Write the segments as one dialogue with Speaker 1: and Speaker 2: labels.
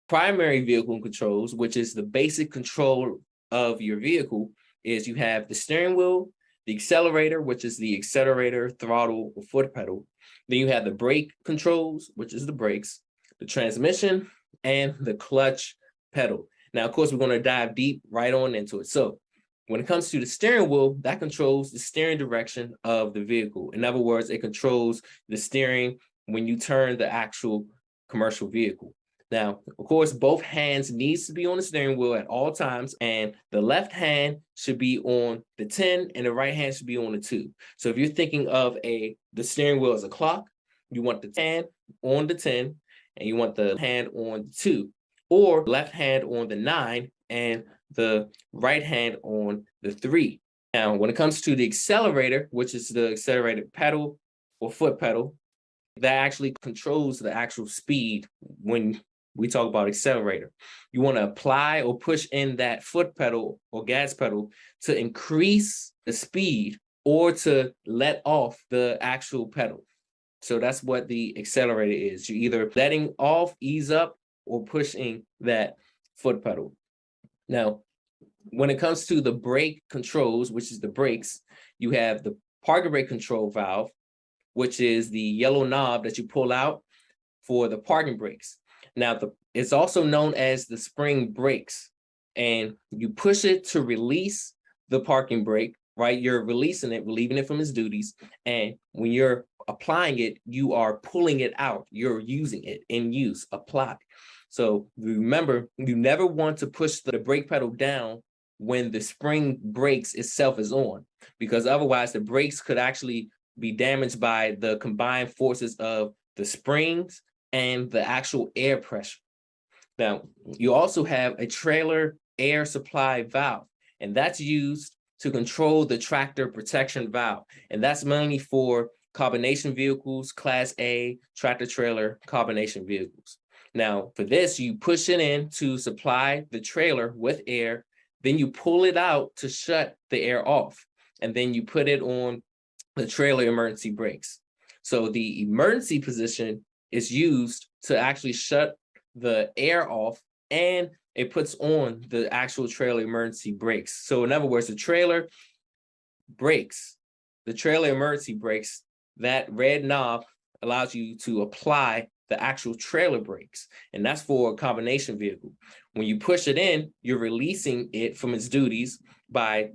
Speaker 1: primary vehicle controls, which is the basic control of your vehicle, is you have the steering wheel, the accelerator, which is the accelerator, throttle, or foot pedal. Then you have the brake controls, which is the brakes, the transmission, and the clutch pedal. Now, of course, we're going to dive deep right on into it. So when it comes to the steering wheel, that controls the steering direction of the vehicle. In other words, it controls the steering when you turn the actual commercial vehicle. Now, of course, both hands needs to be on the steering wheel at all times, and the left hand should be on the 10 and the right hand should be on the 2. So if you're thinking of the steering wheel as a clock, you want the hand on the 10 and you want the hand on the 2, or left hand on the 9 and the right hand on the 3. Now, when it comes to the accelerator, which is the accelerator pedal or foot pedal, that actually controls the actual speed when we talk about accelerator. You want to apply or push in that foot pedal or gas pedal to increase the speed or to let off the actual pedal. So that's what the accelerator is. You're either letting off, ease up, or pushing that foot pedal. Now, when it comes to the brake controls, which is the brakes, you have the parking brake control valve, which is the yellow knob that you pull out for the parking brakes. Now, it's also known as the spring brakes, and you push it to release the parking brake, right? You're releasing it, relieving it from its duties. And when you're applying it, you are pulling it out. You're using it in use, apply. So remember, you never want to push the brake pedal down when the spring brakes itself is on, because otherwise the brakes could actually be damaged by the combined forces of the springs and the actual air pressure. Now, you also have a trailer air supply valve, and that's used to control the tractor protection valve. And that's mainly for combination vehicles, Class A, tractor trailer, combination vehicles. Now, for this, you push it in to supply the trailer with air, then you pull it out to shut the air off, and then you put it on the trailer emergency brakes. So the emergency position is used to actually shut the air off, and it puts on the actual trailer emergency brakes. So in other words, the trailer brakes, the trailer emergency brakes, that red knob allows you to apply the actual trailer brakes, and that's for a combination vehicle. When you push it in, you're releasing it from its duties by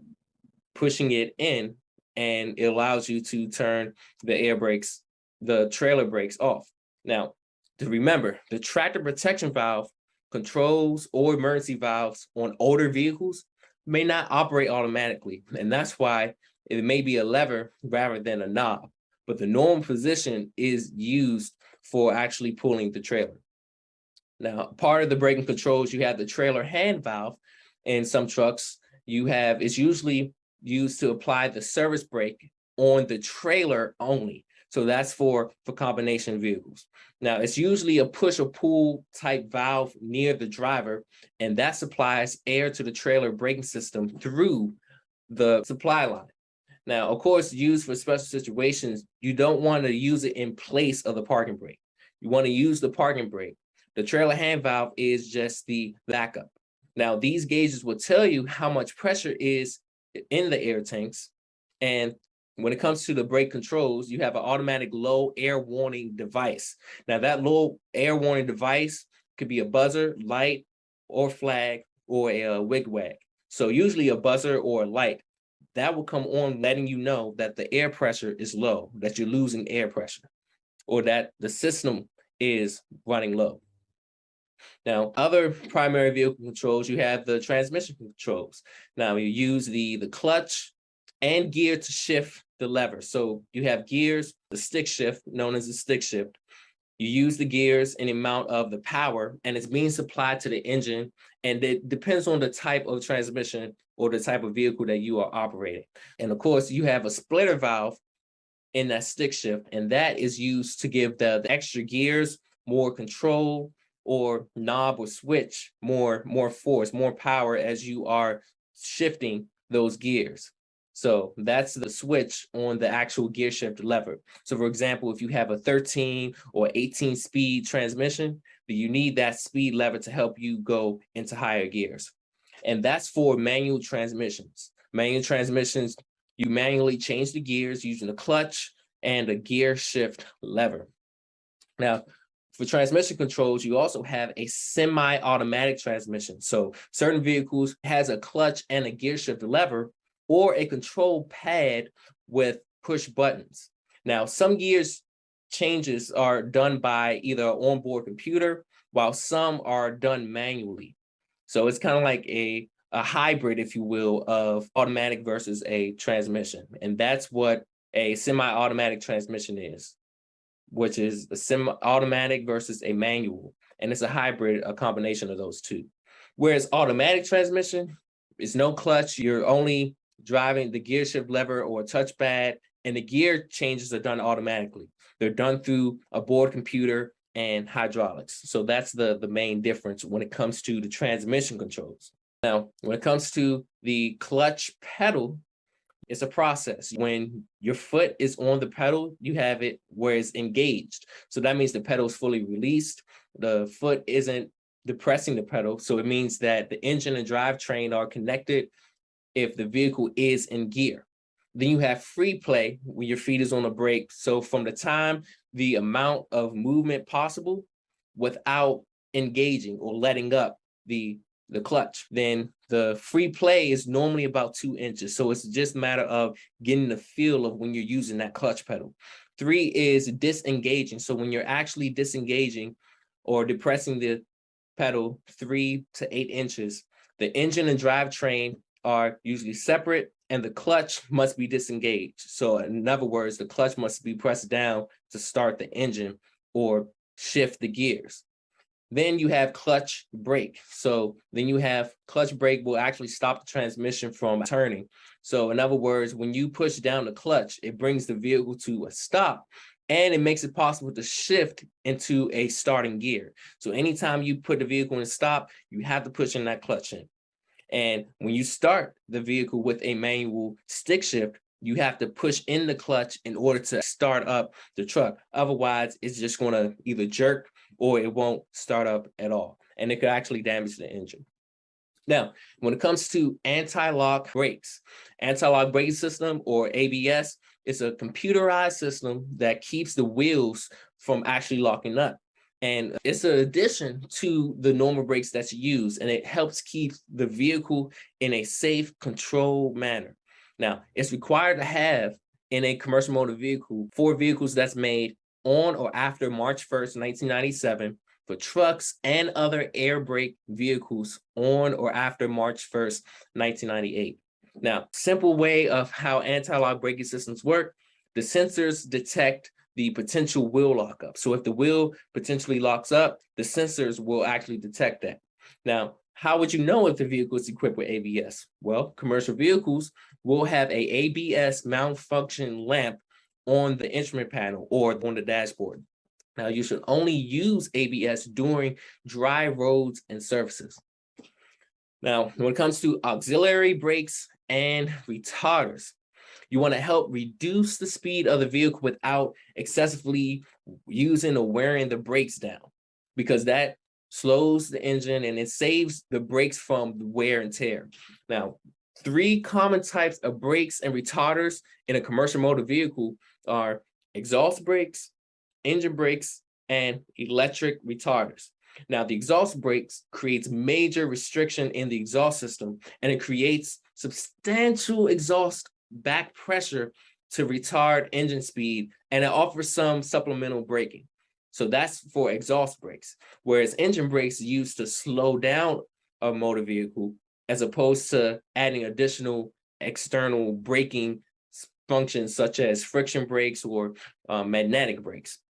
Speaker 1: pushing it in, and it allows you to turn the air brakes, the trailer brakes off. Now, to remember, the tractor protection valve controls or emergency valves on older vehicles may not operate automatically, and that's why it may be a lever rather than a knob. But the normal position is used for actually pulling the trailer. Now, part of the braking controls, you have the trailer hand valve. In some trucks, it's usually used to apply the service brake on the trailer only. So that's for combination vehicles. Now, it's usually a push or pull type valve near the driver, and that supplies air to the trailer braking system through the supply line. Now, of course, used for special situations, you don't want to use it in place of the parking brake. You want to use the parking brake. The trailer hand valve is just the backup. Now, these gauges will tell you how much pressure is in the air tanks. And when it comes to the brake controls, you have an automatic low air warning device. Now, that low air warning device could be a buzzer, light, or flag, or a wig-wag. So usually a buzzer or a light, that will come on letting you know that the air pressure is low, that you're losing air pressure, or that the system is running low. Now, other primary vehicle controls, you have the transmission controls. Now, you use the clutch and gear to shift the lever. So you have gears, the stick shift, known as the stick shift. You use the gears and amount of the power, and it's being supplied to the engine, and it depends on the type of transmission or the type of vehicle that you are operating. And of course, you have a splitter valve in that stick shift, and that is used to give the extra gears more control, or knob or switch more force, more power as you are shifting those gears. So that's the switch on the actual gear shift lever. So for example, if you have a 13 or 18 speed transmission, you need that speed lever to help you go into higher gears. And that's for manual transmissions. Manual transmissions, you manually change the gears using a clutch and a gear shift lever. Now, for transmission controls, you also have a semi-automatic transmission. So certain vehicles has a clutch and a gear shift lever or a control pad with push buttons. Now, some gears changes are done by either an onboard computer, while some are done manually. So it's kind of like a hybrid, if you will, of automatic versus a transmission. And that's what a semi-automatic transmission is, which is a semi-automatic versus a manual. And it's a hybrid, a combination of those two. Whereas automatic transmission is no clutch. You're only driving the gear shift lever or a touchpad, and the gear changes are done automatically. They're done through a board computer and hydraulics. So that's the main difference when it comes to the transmission controls. Now, when it comes to the clutch pedal, it's a process. When your foot is on the pedal, you have it where it's engaged. So that means the pedal is fully released. The foot isn't depressing the pedal. So it means that the engine and drivetrain are connected if the vehicle is in gear. Then you have free play when your feet is on the brake. So from the time the amount of movement possible without engaging or letting up the clutch, then the free play is normally about 2 inches. So it's just a matter of getting the feel of when you're using that clutch pedal. 3 is disengaging. So when you're actually disengaging or depressing the pedal 3 to 8 inches, the engine and drivetrain are usually separate and the clutch must be disengaged. So in other words, the clutch must be pressed down to start the engine or shift the gears. Then you have clutch brake. So then you have clutch brake will actually stop the transmission from turning. So in other words, when you push down the clutch, it brings the vehicle to a stop and it makes it possible to shift into a starting gear. So anytime you put the vehicle in stop, you have to push in that clutch in. And when you start the vehicle with a manual stick shift, you have to push in the clutch in order to start up the truck. Otherwise, it's just going to either jerk or it won't start up at all. And it could actually damage the engine. Now, when it comes to anti-lock brakes, anti-lock braking system or ABS is a computerized system that keeps the wheels from actually locking up. And it's an addition to the normal brakes that's used, and it helps keep the vehicle in a safe, controlled manner. Now, it's required to have in a commercial motor vehicle for vehicles that's made on or after March 1st, 1997, for trucks and other air brake vehicles on or after March 1st, 1998. Now, simple way of how anti-lock braking systems work, the sensors detect the potential wheel lockup. So if the wheel potentially locks up, the sensors will actually detect that. Now, how would you know if the vehicle is equipped with ABS? Well, commercial vehicles will have a ABS malfunction lamp on the instrument panel or on the dashboard. Now, you should only use ABS during dry roads and surfaces. Now, when it comes to auxiliary brakes and retarders, you want to help reduce the speed of the vehicle without excessively using or wearing the brakes down, because that slows the engine and it saves the brakes from the wear and tear. Now, 3 common types of brakes and retarders in a commercial motor vehicle are exhaust brakes, engine brakes, and electric retarders. Now, the exhaust brakes creates major restriction in the exhaust system, and it creates substantial exhaust back pressure to retard engine speed, and it offers some supplemental braking. So that's for exhaust brakes, whereas engine brakes are used to slow down a motor vehicle as opposed to adding additional external braking functions such as friction brakes or magnetic brakes.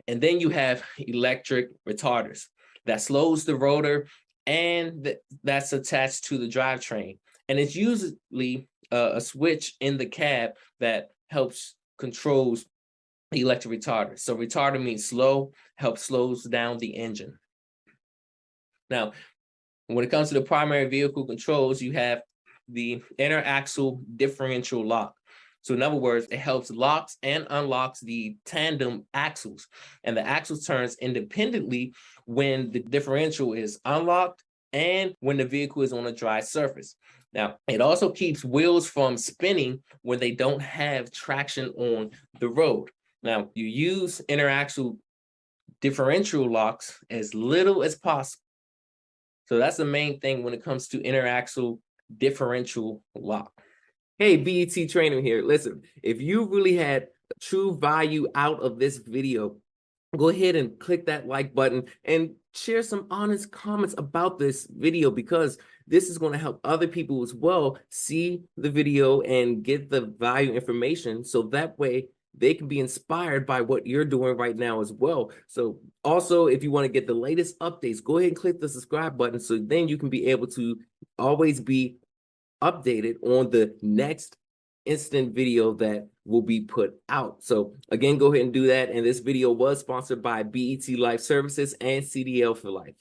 Speaker 1: And then you have electric retarders that slows the rotor and that's attached to the drivetrain. And it's usually a switch in the cab that helps controls the electric retarder. So retarder means slow, helps slows down the engine. Now, when it comes to the primary vehicle controls, you have the inner axle differential lock. So in other words, it helps locks and unlocks the tandem axles. And the axle turns independently when the differential is unlocked and when the vehicle is on a dry surface. Now, it also keeps wheels from spinning when they don't have traction on the road. Now, you use interaxle differential locks as little as possible. So that's the main thing when it comes to interaxle differential lock. Hey, BET Trainer here. Listen, if you really had true value out of this video, go ahead and click that like button and share some honest comments about this video, because this is going to help other people as well see the video and get the value information, so that way they can be inspired by what you're doing right now as well. So also, if you want to get the latest updates, go ahead and click the subscribe button, so then you can be able to always be updated on the next instant video that will be put out. So again, go ahead and do that. And this video was sponsored by BET Life Services and CDL for Life.